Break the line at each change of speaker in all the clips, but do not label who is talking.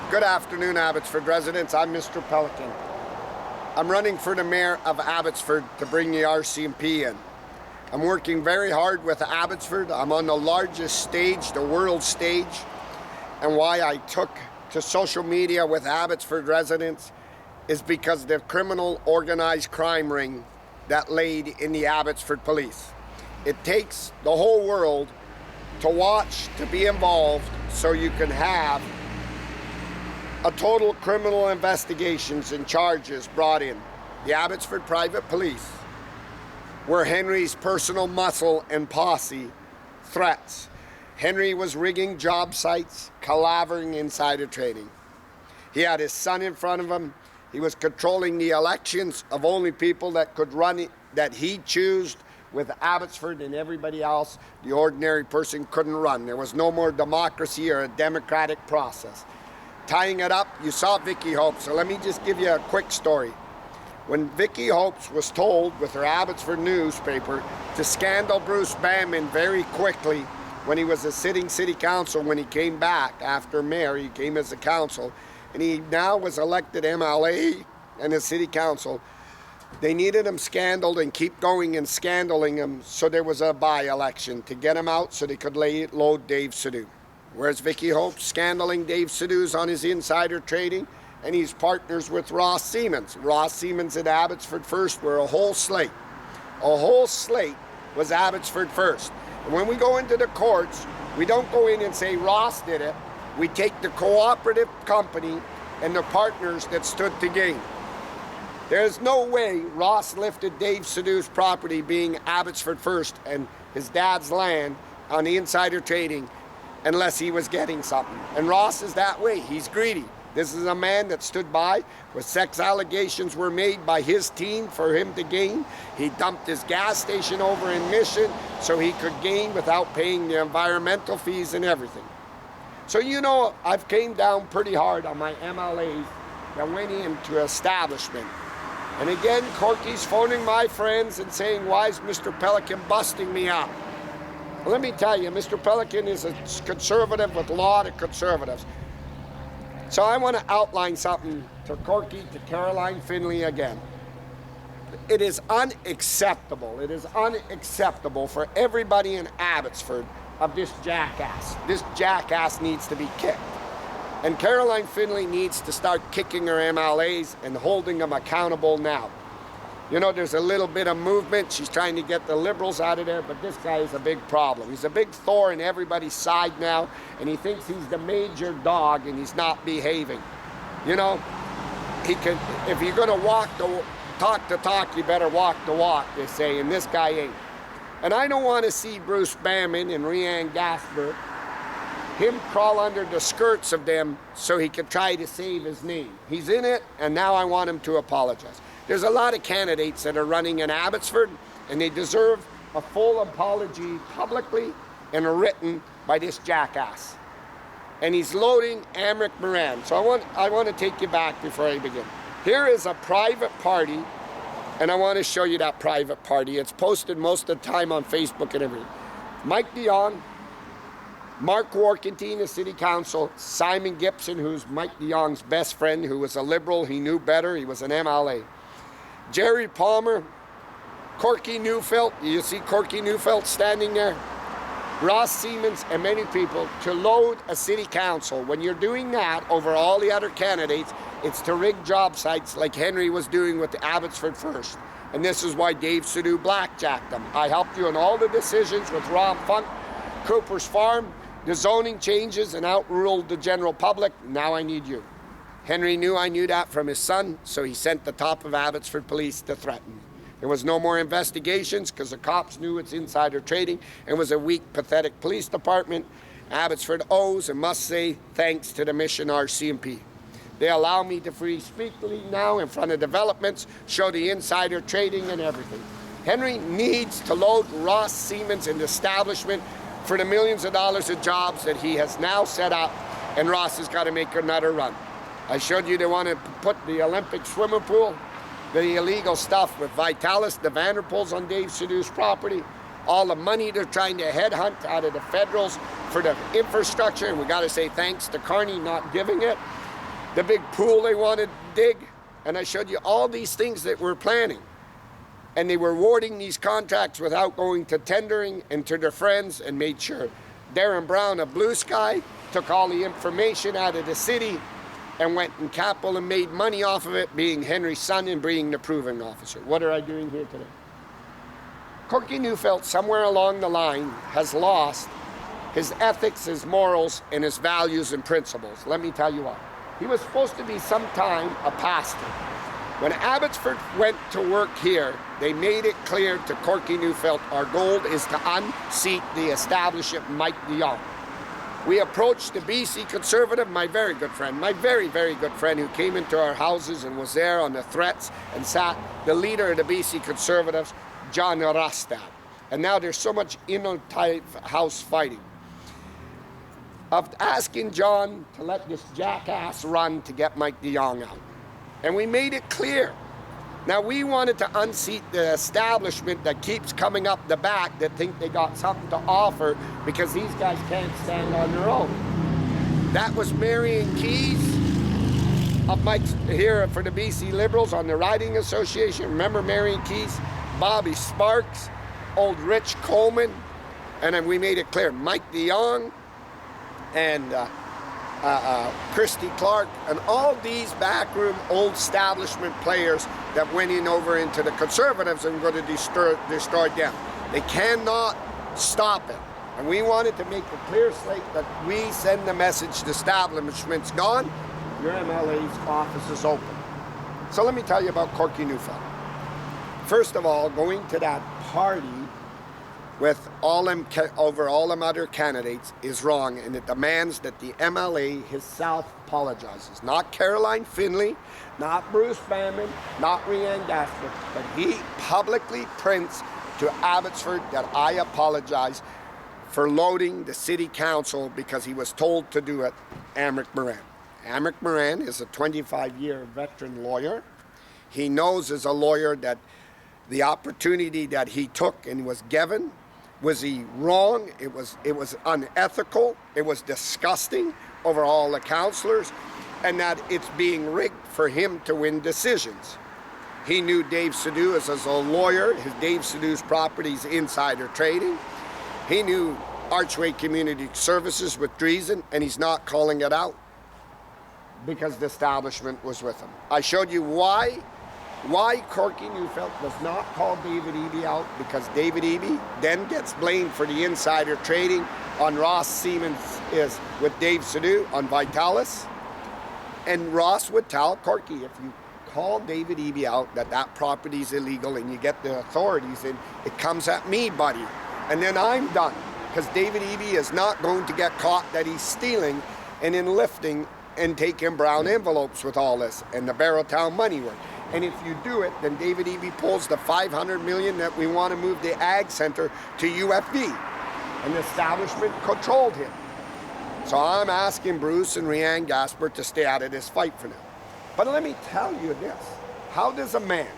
Good afternoon, Abbotsford residents. I'm Mr. Pelican. I'm running for the mayor of Abbotsford to bring the RCMP in. I'm working very hard with Abbotsford. I'm on the largest stage, the world stage. And why I took to social media with Abbotsford residents is because of the criminal organized crime ring that laid in the Abbotsford police. It takes the whole world to watch, to be involved, so you can have a total criminal investigations and charges brought in. The Abbotsford Private Police were Henry's personal muscle and posse threats. Henry was rigging job sites, collaborating insider trading. He had his son in front of him. He was controlling the elections of only people that could run it, that he chose with Abbotsford, and everybody else, the ordinary person, couldn't run. There was no more democracy or a democratic process. Tying it up, you saw Vicky Hopes. So let me just give you a quick story. When Vicky Hopes was told with her Abbotsford newspaper to scandal Bruce Banman very quickly when he was a sitting city council, when he came back after mayor, he came as a council, and he now was elected M.L.A. and a city council. They needed him scandaled and keep going and scandaling him, so there was a by-election to get him out so they could load Dave Sidhu. Whereas Vicky Hopes scandaling Dave Sidhu's on his insider trading, and he's partners with Ross Siemens. Ross Siemens and Abbotsford First were a whole slate. A whole slate was Abbotsford First. And when we go into the courts, we don't go in and say Ross did it. We take the cooperative company and the partners that stood to gain. There's no way Ross lifted Dave Sidhu's property being Abbotsford First and his dad's land on the insider trading unless he was getting something. And Ross is that way. He's greedy. This is a man that stood by where sex allegations were made by his team for him to gain. He dumped his gas station over in Mission so he could gain without paying the environmental fees and everything. So you know, I've came down pretty hard on my M.L.As that went into establishment. And again, KORKY's phoning my friends and saying, why is Mr. Pelican busting me up? Well, let me tell you, Mr. Pelican is a conservative with a lot of conservatives. So I want to outline something to KORKY, to Caroline Finley again. It is unacceptable. It is unacceptable for everybody in Abbotsford of this jackass. This jackass needs to be kicked. And Caroline Finley needs to start kicking her M.L.As and holding them accountable now. You know, there's a little bit of movement. She's trying to get the Liberals out of there, but this guy is a big problem. He's a big thorn in everybody's side now, and he thinks he's the major dog, and he's not behaving. You know, he can. If you're going to talk the talk, you better walk the walk, they say, and this guy ain't. And I don't want to see Bruce Banman and Rianne Gasper, him crawl under the skirts of them so he can try to save his name. He's in it, and now I want him to apologize. There's a lot of candidates that are running in Abbotsford, and they deserve a full apology publicly and written by this jackass. And he's loading Amric Moran. So I want to take you back before I begin. Here is a private party, and I want to show you that private party. It's posted most of the time on Facebook and everything. Mike DeYoung, Mark Warkentine, the city council, Simon Gibson, who's Mike DeYoung's best friend, who was a Liberal, he knew better, he was an M.L.A. Jerry Palmer, KORKY Neufeld, you see KORKY Neufeld standing there? Ross Siemens and many people to load a city council. When you're doing that over all the other candidates, it's to rig job sites like Henry was doing with the Abbotsford First. And this is why Dave Sidhu blackjacked them. I helped you in all the decisions with Ron Funk, Cooper's Farm, the zoning changes, and outruled the general public. Now I need you. Henry knew I knew that from his son, so he sent the top of Abbotsford Police to threaten. There was no more investigations because the cops knew it's insider trading and was a weak, pathetic police department. Abbotsford owes and must say thanks to the Mission RCMP. They allow me to free speak now in front of developments, show the insider trading and everything. Henry needs to load Ross Siemens in the establishment for the millions of dollars of jobs that he has now set up, and Ross has got to make another run. I showed you they want to put the Olympic swimming pool, the illegal stuff with Vitalis, the Vanderpools on Dave Sidhu's property, all the money they're trying to headhunt out of the federals for the infrastructure, and we got to say thanks to Carney not giving it. the big pool they wanted to dig, and I showed you all these things that we're planning. And they were awarding these contracts without going to tendering and to their friends, and made sure Darren Brown of Blue Sky took all the information out of the city and went in capital and made money off of it, being Henry's son and being the proving officer. What are I doing here today? KORKY Neufeld, somewhere along the line, has lost his ethics, his morals, and his values and principles. Let me tell you why. He was supposed to be sometime a pastor. When Abbotsford went to work here, they made it clear to KORKY Neufeld, our goal is to unseat the establishment Mike de Jong. We approached the BC Conservative, my very good friend, my very, very good friend who came into our houses and was there on the threats and sat, the leader of the BC Conservatives, John Rostad. And now there's so much in-house fighting. Of asking John to let this jackass run to get Mike de Jong out. And we made it clear. Now, we wanted to unseat the establishment that keeps coming up the back that think they got something to offer because these guys can't stand on their own. That was Marion Keys of Mike's here for the BC Liberals on the Riding Association. Remember Marion Keys? Bobby Sparks, old Rich Coleman. And then we made it clear, Mike de Jong and Christy Clark, and all these backroom old establishment players that went in over into the Conservatives and were going to destroy them. They cannot stop it. And we wanted to make a clear slate that we send the message the establishment's gone, your M.L.A.'s office is open. So let me tell you about KORKY Neufeld. First of all, going to that party with over all them other candidates is wrong, and it demands that the M.L.A. himself apologizes. Not Caroline Finley, not Bruce Banman, not Rianne Gaspar, but he publicly prints to Abbotsford that I apologize for loading the city council because he was told to do it, Amric Moran. Amric Moran is a 25-year veteran lawyer. He knows as a lawyer that the opportunity that he took and was given, was he wrong? It was unethical. It was disgusting over all the councillors, and that it's being rigged for him to win decisions. He knew Dave Sidhu as a lawyer, his Dave Sidhu's properties insider trading. He knew Archway Community Services with treason, and he's not calling it out because the establishment was with him. I showed you why KORKY Neufeld does not call David Eby out, because David Eby then gets blamed for the insider trading on Ross Siemens is with Dave Sidhu on Vitalis. And Ross would tell KORKY, if you call David Eby out that property's illegal and you get the authorities in, it comes at me, buddy. And then I'm done, because David Eby is not going to get caught that he's stealing and in lifting and taking brown envelopes with all this and the Barrowtown money work. And if you do it, then David Eby pulls the $500 million that we want to move the Ag Center to UFB. And the establishment controlled him. So I'm asking Bruce and Rianne Gaspar to stay out of this fight for now. But let me tell you this. How does a man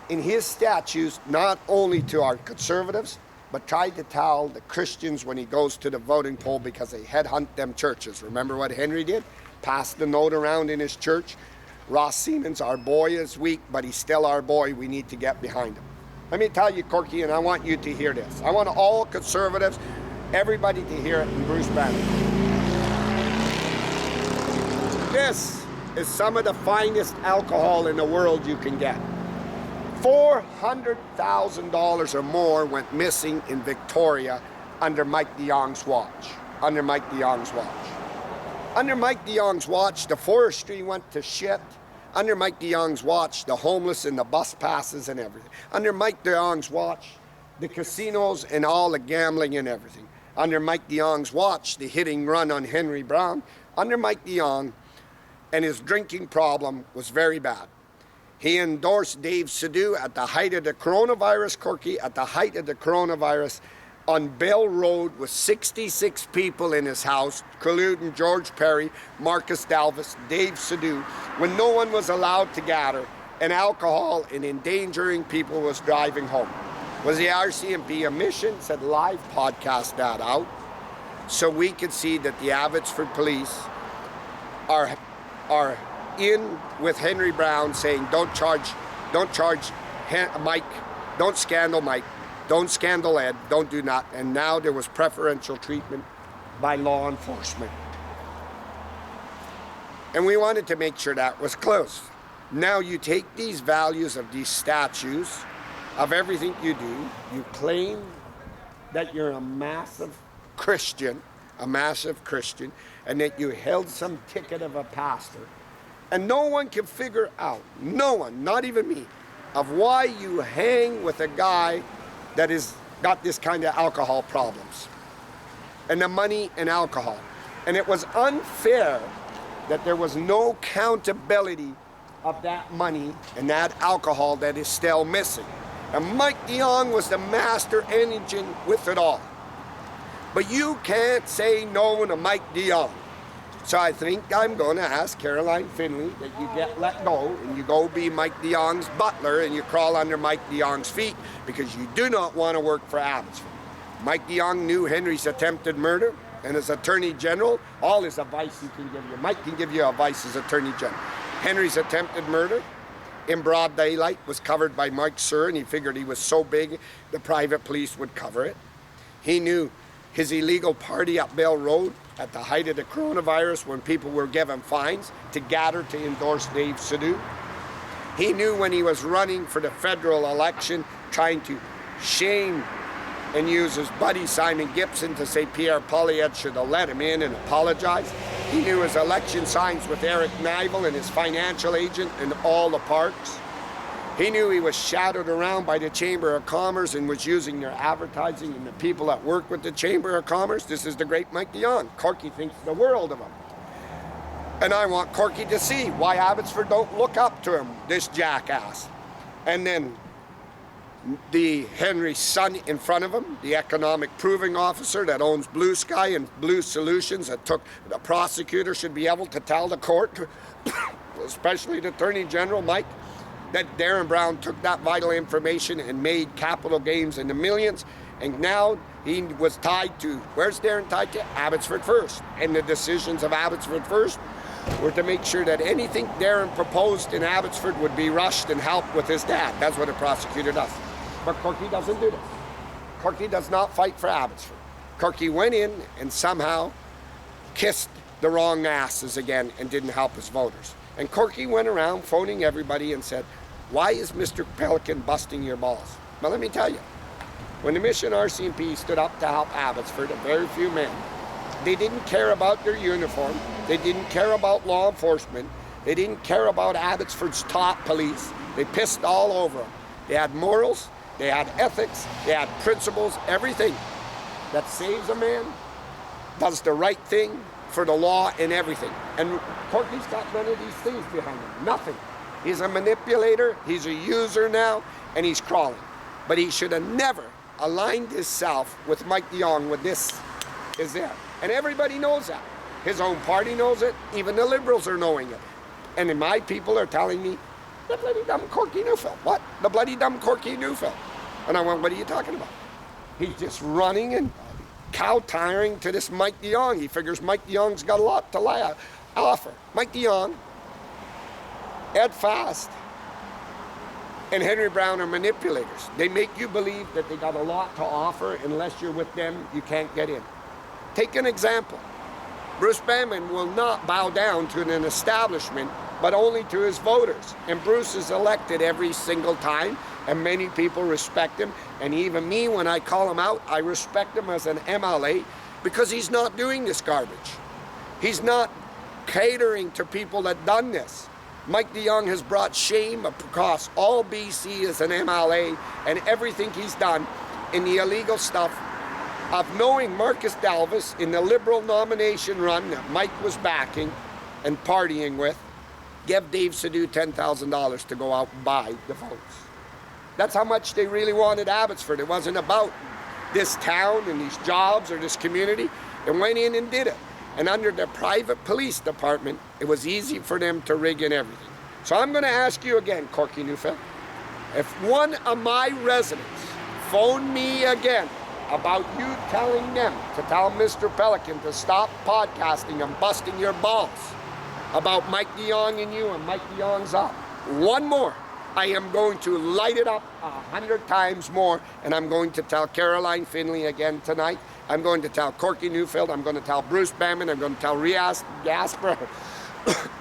in his statutes, not only to our Conservatives, but tried to tell the Christians when he goes to the voting poll because they headhunt them churches. Remember what Henry did? Passed the note around in his church. Ross Siemens, our boy is weak, but he's still our boy. We need to get behind him. Let me tell you, KORKY, and I want you to hear this. I want all Conservatives, everybody to hear it, and Bruce Bannon. This is some of the finest alcohol in the world you can get. $400,000 or more went missing in Victoria under Mike de Jong's watch. Under Mike de Jong's watch. Under Mike de Jong's watch, the forestry went to shit. Under Mike de Jong's watch, the homeless and the bus passes and everything. Under Mike de Jong's watch, the casinos and all the gambling and everything. Under Mike de Jong's watch, the hitting run on Henry Brown. Under Mike de Jong, and his drinking problem was very bad. He endorsed Dave Sidhu at the height of the coronavirus, KORKY, at the height of the coronavirus, on Bell Road with 66 people in his house, including George Perry, Marcus Dalvis, Dave Sidhu, when no one was allowed to gather, and alcohol and endangering people was driving home. Was the RCMP a mission? Said live podcast that out, so we could see that the Abbotsford police are are in with Henry Brown saying, don't charge Mike, don't scandal Mike, don't scandal Ed, don't do that. And now there was preferential treatment by law enforcement. And we wanted to make sure that was closed. Now you take these values of these statues, of everything you do, you claim that you're a massive Christian, and that you held some ticket of a pastor, and no one can figure out, no one, not even me, of why you hang with a guy that has got this kind of alcohol problems, and the money and alcohol. And it was unfair that there was no accountability of that money and that alcohol that is still missing. And Mike DeYoung was the master engine with it all. But you can't say no to Mike DeYoung. So I think I'm going to ask Caroline Finley that you get let go and you go be Mike DeYoung's butler and you crawl under Mike DeYoung's feet, because you do not want to work for Abbotsford. Mike DeYoung knew Henry's attempted murder, and as Attorney General, all his advice he can give you. Mike can give you advice as Attorney General. Henry's attempted murder in broad daylight was covered by Mike Sir, and he figured he was so big the private police would cover it. He knew his illegal party up Bell Road at the height of the coronavirus, when people were given fines, to gather to endorse Dave Sadu. He knew when he was running for the federal election, trying to shame and use his buddy Simon Gibson to say Pierre Poilievre should have let him in and apologize. He knew his election signs with Eric Neufeld and his financial agent in all the parks. He knew he was shadowed around by the Chamber of Commerce and was using their advertising and the people that work with the Chamber of Commerce. This is the great Mike DeYoung. KORKY thinks the world of him. And I want KORKY to see why Abbotsford don't look up to him, this jackass. And then the Henry's son in front of him, the economic proving officer that owns Blue Sky and Blue Solutions, that took the prosecutor should be able to tell the court, especially the Attorney General, Mike, that Darren Brown took that vital information and made capital gains in the millions. And now he was tied to, where's Darren tied to? Abbotsford First. And the decisions of Abbotsford First were to make sure that anything Darren proposed in Abbotsford would be rushed and helped with his dad. That's what a prosecutor does. But KORKY doesn't do this. KORKY does not fight for Abbotsford. KORKY went in and somehow kissed the wrong asses again and didn't help his voters. And KORKY went around phoning everybody and said, why is Mr. Pelican busting your balls? Well, let me tell you, when the Mission RCMP stood up to help Abbotsford, a very few men, they didn't care about their uniform, they didn't care about law enforcement, they didn't care about Abbotsford's top police. They pissed all over them. They had morals, they had ethics, they had principles, everything that saves a man, does the right thing for the law and everything. And KORKY's got none of these things behind him, nothing. He's a manipulator, he's a user now, and he's crawling. But he should have never aligned himself with Mike DeYoung when this is there. And everybody knows that. His own party knows it, even the Liberals are knowing it. And then my people are telling me, the bloody dumb KORKY Neufeld. What? The bloody dumb KORKY Neufeld. And I went, what are you talking about? He's just running and cow-tiring to this Mike DeYoung. He figures Mike DeYoung's got a lot to offer. Mike DeYoung, Ed Fast, and Henry Brown are manipulators. They make you believe that they got a lot to offer. Unless you're with them, you can't get in. Take an example. Bruce Banman will not bow down to an establishment, but only to his voters. And Bruce is elected every single time, and many people respect him. And even me, when I call him out, I respect him as an M.L.A. because he's not doing this garbage. He's not catering to people that done this. Mike DeYoung has brought shame across all BC as an M.L.A. and everything he's done in the illegal stuff of knowing Marcus Dalvis in the Liberal nomination run that Mike was backing and partying with, give Dave Sadu $10,000 to go out and buy the votes. That's how much they really wanted Abbotsford. It wasn't about this town and these jobs or this community. They went in and did it. And under the private police department, it was easy for them to rig in everything. So I'm going to ask you again, KORKY Neufeld, if one of my residents phone me again about you telling them to tell Mr. Pelican to stop podcasting and busting your balls, about Mike DeYoung and you, and Mike DeYoung's up. One more. I am going to light it up 100 times more, and I'm going to tell Caroline Finley again tonight. I'm going to tell KORKY Neufeld. I'm going to tell Bruce Bamman. I'm going to tell Riaz Gasper,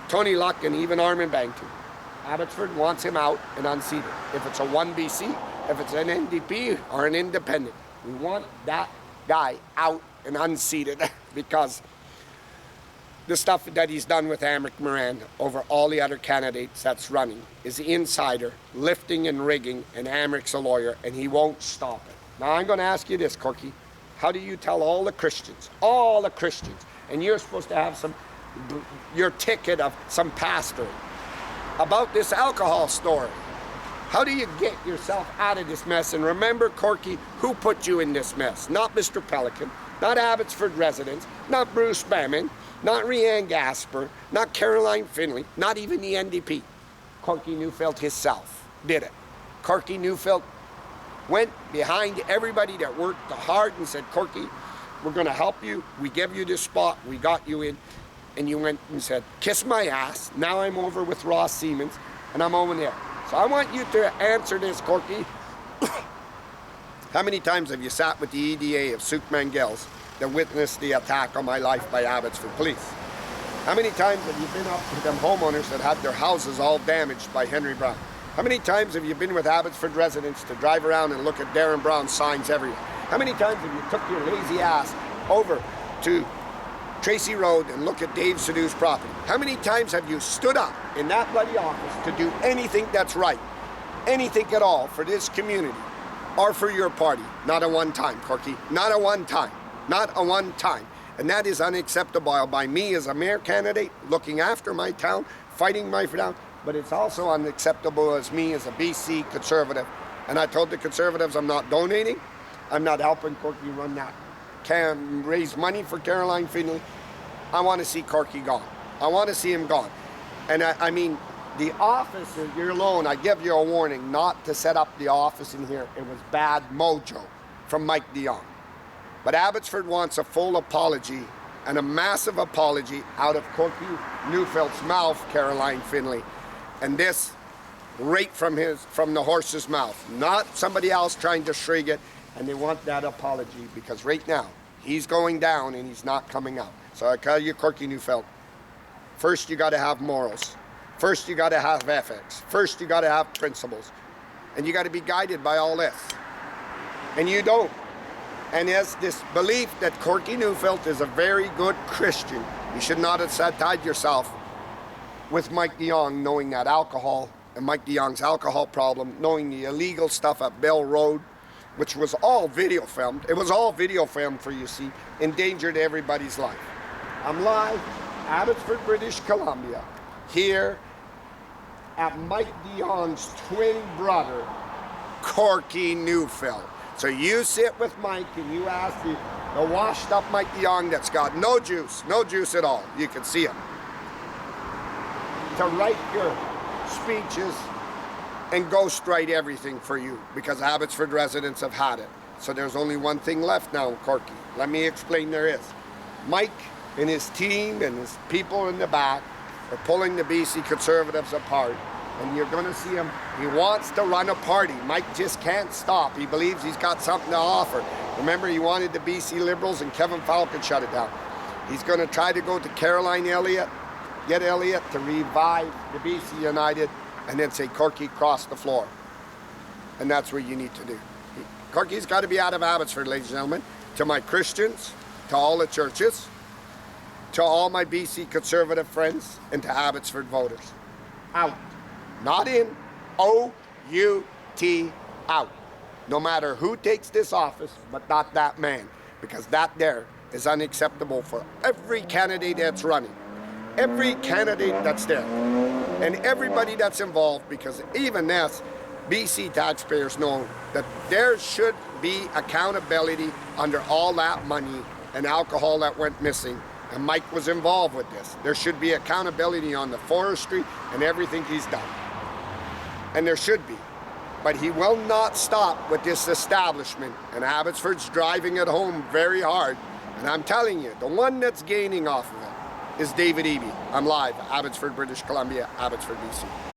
Tony Luck, and even Armin Bangton. Abbotsford wants him out and unseated. If it's a 1BC, if it's an NDP or an independent, we want that guy out and unseated because the stuff that he's done with Amric Moran over all the other candidates that's running is insider, lifting and rigging, and Amric's a lawyer, and he won't stop it. Now, I'm going to ask you this, KORKY. How do you tell all the Christians, and you're supposed to have your ticket of some pastor about this alcohol story? How do you get yourself out of this mess? And remember, KORKY, who put you in this mess? Not Mr. Pelican, not Abbotsford residents, not Bruce Bamman, not Riaz Gasper, not Caroline Finley, not even the NDP. KORKY Neufeld himself did it. KORKY Neufeld went behind everybody that worked hard and said, KORKY, we're going to help you. We give you this spot. We got you in. And you went and said, kiss my ass. Now I'm over with Ross Siemens, and I'm over there. So I want you to answer this, KORKY. How many times have you sat with the EDA of Suk Mangels that witnessed the attack on my life by Abbotsford Police? How many times have you been up with them homeowners that had their houses all damaged by Henry Brown? How many times have you been with Abbotsford residents to drive around and look at Darren Brown signs everywhere? How many times have you took your lazy ass over to Tracy Road and look at Dave Sidhu's property? How many times have you stood up in that bloody office to do anything that's right, anything at all for this community or for your party? Not a one time, KORKY. Not a one time. Not a one time. And that is unacceptable by me as a mayor candidate, looking after my town, fighting my town, but it's also unacceptable as me as a BC Conservative. And I told the Conservatives I'm not donating, I'm not helping KORKY run that, can raise money for Caroline Finley. I want to see KORKY gone. I want to see him gone. And I mean, the office, you're alone, I give you a warning not to set up the office in here. It was bad mojo from Mike DeYoung. But Abbotsford wants a full apology and a massive apology out of KORKY Neufeld's mouth, Caroline Finley. And this right from the horse's mouth, not somebody else trying to shrig it. And they want that apology because right now he's going down and he's not coming out. So I tell you, KORKY Neufeld, first you got to have morals. First you got to have ethics. First you got to have principles. And you got to be guided by all this. And you don't. And there's this belief that KORKY Neufeld is a very good Christian. You should not have tied yourself with Mike DeYoung, knowing that alcohol and Mike DeYoung's alcohol problem, knowing the illegal stuff at Bell Road, which was all video filmed. It was all video filmed for you see, endangered everybody's life. I'm live, Abbotsford, British Columbia, here at Mike DeYoung's twin brother, KORKY Neufeld. So you sit with Mike and you ask the washed up Mike DeYoung that's got no juice at all. You can see him. To write your speeches and ghostwrite everything for you because Abbotsford residents have had it. So there's only one thing left now, KORKY. Let me explain there is. Mike and his team and his people in the back are pulling the BC Conservatives apart. And you're going to see him. He wants to run a party. Mike just can't stop. He believes he's got something to offer. Remember, he wanted the BC Liberals and Kevin Falcon shut it down. He's going to try to go to Caroline Elliott, get Elliott to revive the BC United, and then say, KORKY, cross the floor. And that's what you need to do. KORKY's got to be out of Abbotsford, ladies and gentlemen. To my Christians, to all the churches, to all my BC Conservative friends, and to Abbotsford voters. Out. Not in, O-U-T, out. No matter who takes this office, but not that man. Because that there is unacceptable for every candidate that's running. Every candidate that's there. And everybody that's involved, because even this, BC taxpayers know that there should be accountability under all that money and alcohol that went missing. And Mike was involved with this. There should be accountability on the forestry and everything he's done. And there should be. But he will not stop with this establishment. And Abbotsford's driving it home very hard. And I'm telling you, the one that's gaining off of it is David Eby. I'm live, Abbotsford, British Columbia, Abbotsford, BC.